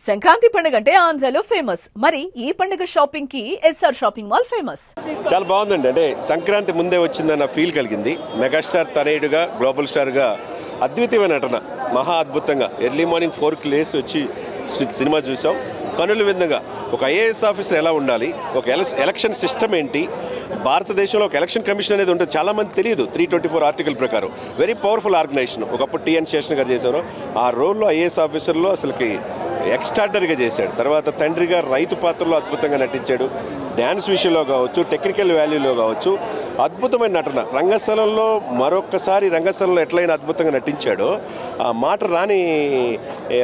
సంక్రాంతి పండుగ అంటే ఆంధ్రాలో ఫేమస్. మరి ఈ పండుగ షాపింగ్ కి ఎస్ఆర్ షాపింగ్ మాల్ ఫేమస్. చాలా బాగుందండి. అంటే సంక్రాంతి ముందే వచ్చిందన్న ఫీల్ కలిగింది. మెగాస్టార్ తనయుడుగా, గ్లోబల్ స్టార్గా అద్వితీయమైన నటన, మహా అద్భుతంగా. ఎర్లీ మార్నింగ్ 4కి లేసి వచ్చి సినిమా చూసాం. కనుల విధంగా ఒక ఐఏఎస్ ఆఫీసర్ ఎలా ఉండాలి, ఒక ఎలక్షన్ సిస్టమ్ ఏంటి, భారతదేశంలో ఒక ఎలక్షన్ కమిషన్ అనేది ఉంటుంది, చాలామంది తెలియదు. 324 ఆర్టికల్ ప్రకారం వెరీ పవర్ఫుల్ ఆర్గనైజేషన్. ఒకప్పుడు టిఎన్ శేషన్ గారు చేశారు. ఆ రోల్లో ఐఏఎస్ ఆఫీసర్లో అసలుకి ఎక్స్ట్రాడనరీగా చేశాడు. తర్వాత తండ్రిగా రైతు పాత్రలో అద్భుతంగా నటించాడు. డ్యాన్స్ విషయంలో కావచ్చు, టెక్నికల్ వాల్యూలో కావచ్చు, అద్భుతమైన నటన. రంగస్థలంలో మరొక్కసారి రంగస్థలంలో ఎట్లయినా అద్భుతంగా నటించాడో, ఆ మాట రాని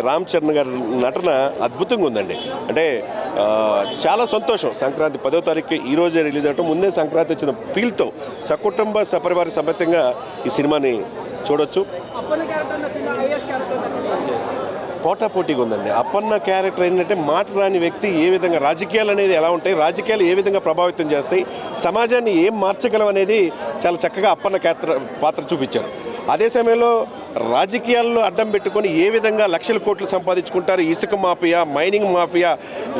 రామ్ చరణ్ గారి నటన అద్భుతంగా ఉందండి. అంటే చాలా సంతోషం. సంక్రాంతి 10వ తారీఖు ఈ రోజే రిలీజ్ అవటం, ముందే సంక్రాంతి వచ్చిన ఫీల్తో సకుటుంబ సపరివార సమేతంగా ఈ సినిమాని చూడొచ్చు. పోటాపోటీగా ఉందండి. అప్పన్న క్యారెక్టర్ ఏంటంటే మాట రాని వ్యక్తి. ఏ విధంగా రాజకీయాలు అనేది ఎలా ఉంటాయి, రాజకీయాలు ఏ విధంగా ప్రభావితం చేస్తాయి, సమాజాన్ని ఏం మార్చగలం అనేది చాలా చక్కగా అప్పన్న పాత్ర చూపించారు. అదే సమయంలో రాజకీయాల్లో అడ్డం పెట్టుకొని ఏ విధంగా లక్షల కోట్లు సంపాదించుకుంటారు, ఇసుక మాఫియా, మైనింగ్ మాఫియా,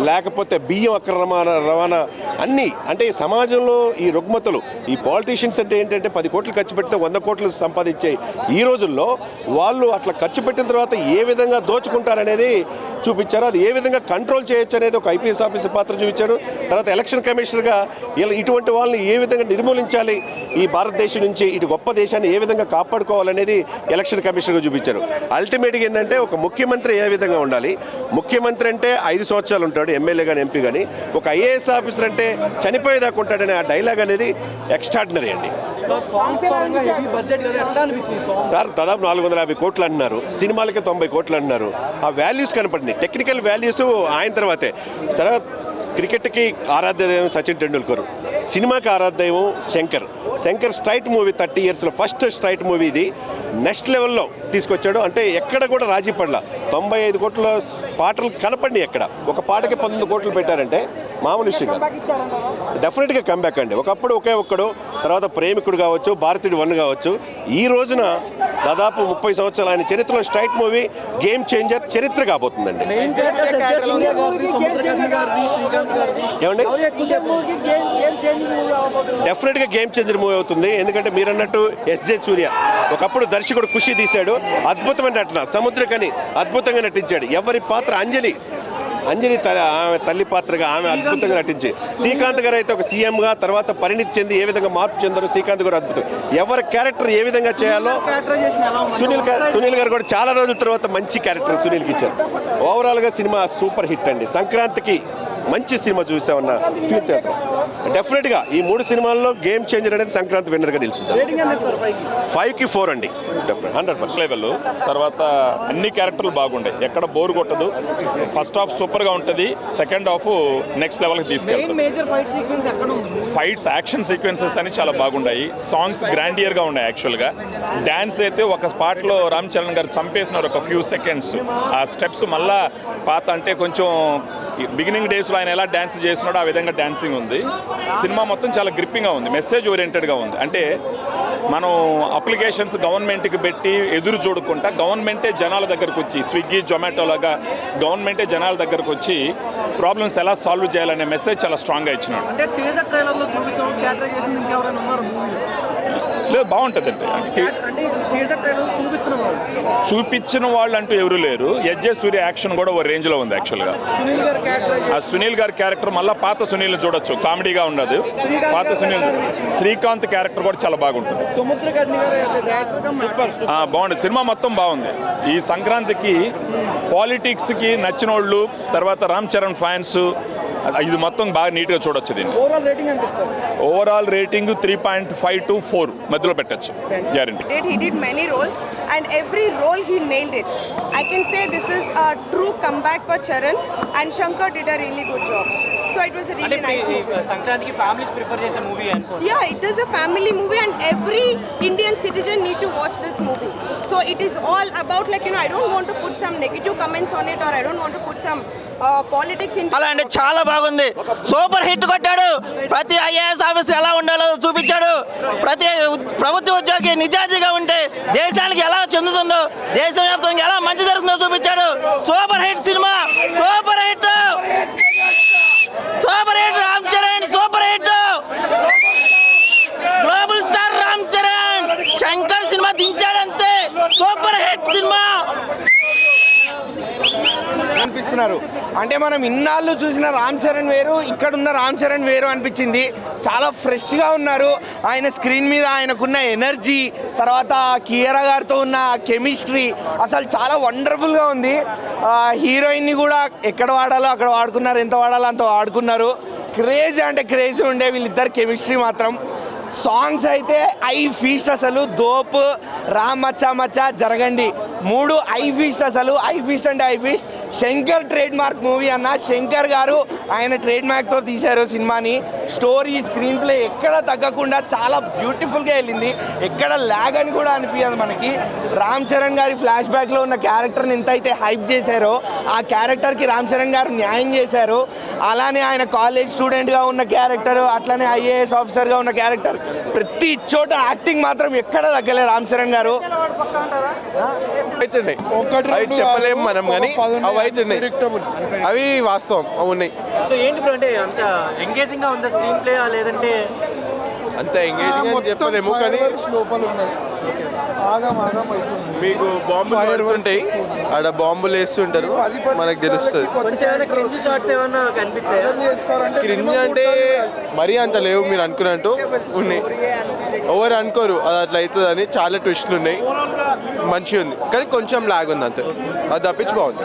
లేకపోతే బియ్యం అక్రమ రవాణా, అన్నీ. అంటే సమాజంలో ఈ రుగ్మతలు, ఈ పాలిటీషియన్స్ అంటే ఏంటంటే 10 కోట్లు ఖర్చు పెడితే 100 కోట్లు సంపాదించే ఈ రోజుల్లో వాళ్ళు అట్లా ఖర్చు పెట్టిన తర్వాత ఏ విధంగా దోచుకుంటారనేది చూపించారు. అది ఏ విధంగా కంట్రోల్ చేయొచ్చు అనేది ఒక ఐపీఎస్ ఆఫీసర్ పాత్ర చూపించాడు. తర్వాత ఎలక్షన్ కమిషనర్గా ఇటువంటి వాళ్ళని ఏ విధంగా నిర్మూలించాలి, ఈ భారతదేశం నుంచి ఇటు గొప్ప దేశాన్ని ఏ విధంగా కాపాడుకోవాలనేది ఎలక్షన్ కమిషనర్గా చూపించారు. అల్టిమేట్గా ఏంటంటే ఒక ముఖ్యమంత్రి ఏ విధంగా ఉండాలి, ముఖ్యమంత్రి అంటే 5 సంవత్సరాలు ఉంటాడు, ఎమ్మెల్యే కానీ ఎంపీ కానీ. ఒక ఐఏఎస్ ఆఫీసర్ అంటే చనిపోయేదాకా ఉంటాడనే ఆ డైలాగ్ అనేది ఎక్స్ట్రాడినరీ అండి. సార్ దాదాపు 450 కోట్లు అంటున్నారు, సినిమాలకి 90 కోట్లు అంటున్నారు. ఆ వాల్యూస్ కనపడింది, టెక్నికల్ వాల్యూస్ ఆయన తర్వాతే. సరే, క్రికెట్కి ఆరాధ్య దైవం సచిన్ టెండూల్కర్, సినిమాకి ఆరాధ్యదైవం శంకర్ స్ట్రైట్ మూవీ 30 ఇయర్స్లో ఫస్ట్ స్ట్రైట్ మూవీ ఇది. నెక్స్ట్ లెవెల్లో తీసుకొచ్చాడు. అంటే ఎక్కడ కూడా రాజీ పడలా. 95 కోట్ల పాటలు కనపడినాయి. ఎక్కడ ఒక పాటకి 19 కోట్లు పెట్టారంటే మామూలు విషయం కాదు. డెఫినెట్గా కంబ్యాక్ అండి. ఒకప్పుడు ఒకే ఒక్కడు, తర్వాత ప్రేమికుడు కావచ్చు, భారతీయుడు 1 కావచ్చు. ఈ రోజున దాదాపు 30 సంవత్సరాలు ఆయన చరిత్రలో స్ట్రైట్ మూవీ గేమ్ చేంజర్ చరిత్ర కాబోతుందండి. ఏమండి, డెఫినెట్గా గేమ్ చేంజర్ మూవీ అవుతుంది. ఎందుకంటే మీరు అన్నట్టు ఎస్జే సూర్య ఒకప్పుడు దర్శకుడు ఖుషి తీశాడు, అద్భుతమైన నటన. సముద్రకని అద్భుతంగా నటించాడు. ఎవరి పాత్ర అంజలి ఆమె తల్లి పాత్రగా ఆమె అద్భుతంగా నటించి, శ్రీకాంత్ గారు అయితే ఒక సీఎంగా తర్వాత పరిణితి చెంది ఏ విధంగా మార్పు చెందారో శ్రీకాంత్ గారు అద్భుతం. ఎవరి క్యారెక్టర్ ఏ విధంగా చేయాలో సునీల్ గారు కూడా చాలా రోజుల తర్వాత మంచి క్యారెక్టర్ సునీల్కి ఇచ్చారు. ఓవరాల్గా సినిమా సూపర్ హిట్ అండి. సంక్రాంతికి మంచి సినిమా చూసామన్న ఫీల్ థియేటర్. డెఫినెట్గా ఈ 3 సినిమాల్లో గేమ్ చేంజర్ అనేది సంక్రాంతి విన్నర్గా నిలుస్తుంది. 5కి 4 అండి. 100% లెవెల్. తర్వాత అన్ని క్యారెక్టర్లు బాగుంటాయి, ఎక్కడ బోర్ కొట్టదు. ఫస్ట్ హాఫ్ సూపర్గా ఉంటుంది, సెకండ్ హాఫ్ నెక్స్ట్ లెవెల్కి తీసుకెళ్తాం. ఫైట్స్, యాక్షన్ సీక్వెన్సెస్ అని చాలా బాగున్నాయి. సాంగ్స్ గ్రాండియర్గా ఉన్నాయి. యాక్చువల్గా డ్యాన్స్ అయితే ఒక స్పాట్లో రామ్ చరణ్ గారు చంపేసినారు ఒక ఫ్యూ సెకండ్స్. ఆ స్టెప్స్ మళ్ళా పాత అంటే కొంచెం బిగినింగ్ డేస్లో ఆయన ఎలా డ్యాన్స్ చేసినాడో ఆ విధంగా డ్యాన్సింగ్ ఉంది. సినిమా మొత్తం చాలా గ్రిప్పింగ్గా ఉంది, మెసేజ్ ఓరియంటెడ్గా ఉంది. అంటే మనం అప్లికేషన్స్ గవర్నమెంట్కి పెట్టి ఎదురు చూడకుండా గవర్నమెంటే జనాల దగ్గరకు వచ్చి, స్విగ్గీ జొమాటో లాగా గవర్నమెంటే జనాల దగ్గరకు వచ్చి ప్రాబ్లమ్స్ ఎలా సాల్వ్ చేయాలనే మెసేజ్ చాలా స్ట్రాంగ్గా ఇచ్చినాడు. లేదు, బాగుంటుందండి. చూపించిన వాళ్ళు అంటూ ఎవరు లేరు. ఎస్జే సూర్య యాక్షన్ కూడా ఓ రేంజ్లో ఉంది. యాక్చువల్గా ఆ సునీల్ గారి క్యారెక్టర్ మళ్ళీ పాత సునీల్ని చూడొచ్చు, కామెడీగా ఉండదు. పాత సునీల్, శ్రీకాంత్ క్యారెక్టర్ కూడా చాలా బాగుంటుంది. బాగుంది. సినిమా మొత్తం బాగుంది. ఈ సంక్రాంతికి పాలిటిక్స్కి నచ్చిన వాళ్ళు, తర్వాత రామ్ చరణ్ ఫ్యాన్స్, ఇది మొత్తం బాగా నీట్గా చూడొచ్చు. దీన్ని ఓవరాల్ రేటింగ్ 3.5 to 4 మధ్యలో పెట్టచ్చు, guarantee. He did many roles and every role he nailed it. I can say this is a true comeback for Charan and Shankar did a really good job. So it was a really nice movie. Sankranti families prefer this movie and yeah, it is a family movie and every Indian citizen need to watch this movie. So it is all about I don't want to put some negative comments on it or I don't want to put some politics in. అలా అండి, చాలా బాగుంది. Super hit కొట్టాడు. ప్రతి IAS officer ఎలా ఉండాలో చూపించాడు. ప్రతి ప్రభుత్వ ఉద్యోగి నిజాయితీగా ఉంటే దేశానికి ఎలా చెందుతుందో, దేశవ్యాప్తంగా ఎలా మంచి జరుగుతుందో చూపించాడు. Super hit cinema. చేస్తున్నారు. అంటే మనం ఇన్నాళ్ళు చూసిన రామ్ చరణ్ వేరు, ఇక్కడున్న రామ్ చరణ్ వేరు అనిపించింది. చాలా ఫ్రెష్గా ఉన్నారు. ఆయన స్క్రీన్ మీద ఆయనకున్న ఎనర్జీ, తర్వాత కియారా గారితో ఉన్న కెమిస్ట్రీ అసలు చాలా వండర్ఫుల్గా ఉంది. హీరోయిన్ని కూడా ఎక్కడ వాడాలో అక్కడ వాడుకున్నారు, ఎంత వాడాలో అంత వాడుకున్నారు. క్రేజీ అంటే క్రేజీ ఉండే వీళ్ళిద్దరు కెమిస్ట్రీ మాత్రం. సాంగ్స్ అయితే ఐ ఫీస్ట్, అసలు దోప్, రామ్ మచ్చా మచ్చా, జరగండి, 3 ఐ ఫీస్ట్. అసలు ఐ ఫీస్ట్ అంటే I feast. Shankar trade mark movie అన్న. శంకర్ గారు ఆయన ట్రేడ్ మార్క్తో తీశారు సినిమాని. స్టోరీ, స్క్రీన్ ప్లే ఎక్కడ తగ్గకుండా చాలా బ్యూటిఫుల్గా వెళ్ళింది. ఎక్కడ ల్యాగ్ అని కూడా అనిపించదు మనకి. రామ్ చరణ్ గారి ఫ్లాష్ బ్యాక్లో ఉన్న క్యారెక్టర్ని ఎంత అయితే హైప్ చేశారో ఆ క్యారెక్టర్కి రామ్ చరణ్ గారు న్యాయం చేశారు. అలానే ఆయన కాలేజ్ స్టూడెంట్గా ఉన్న క్యారెక్టర్, అట్లనే ఐఏఎస్ ఆఫీసర్గా ఉన్న క్యారెక్టర్, ప్రతి చోట యాక్టింగ్ మాత్రం ఎక్కడ తగ్గలే రామ్ చరణ్ గారు. అవుతున్నాయి అవి చెప్పలేము మనం, కానీ అవి అవుతున్నాయి, అవి వాస్తవం, అవి ఉన్నాయి. సో ఏంటి బ్రో, అంటే అంత ఎంగేజింగ్ గా ఉందా స్క్రీన్ ప్లే లేదంటే? అంత ఎంగేజింగ్ అని చెప్పలేము, కానీ మీకు బాంబులు పడుతుంటాయి, ఆడ బాంబులు వేస్తుంటారు, మనకు తెలుస్తుంది. కొంచెం ఏమైనా క్రింజ్ షాట్స్ ఏమైనా కనిపించాయా? క్రింజ్ అంటే మరీ అంత లేవు మీరు అనుకున్నట్టు ఉన్నాయి. ఎవరు అనుకోరు అది అట్లా అవుతుంది అని. చాలా ట్విస్ట్లు ఉన్నాయి, మంచిగా ఉంది, కానీ కొంచెం లాగ్ ఉంది అంతే. అది తప్పించి బాగుంది.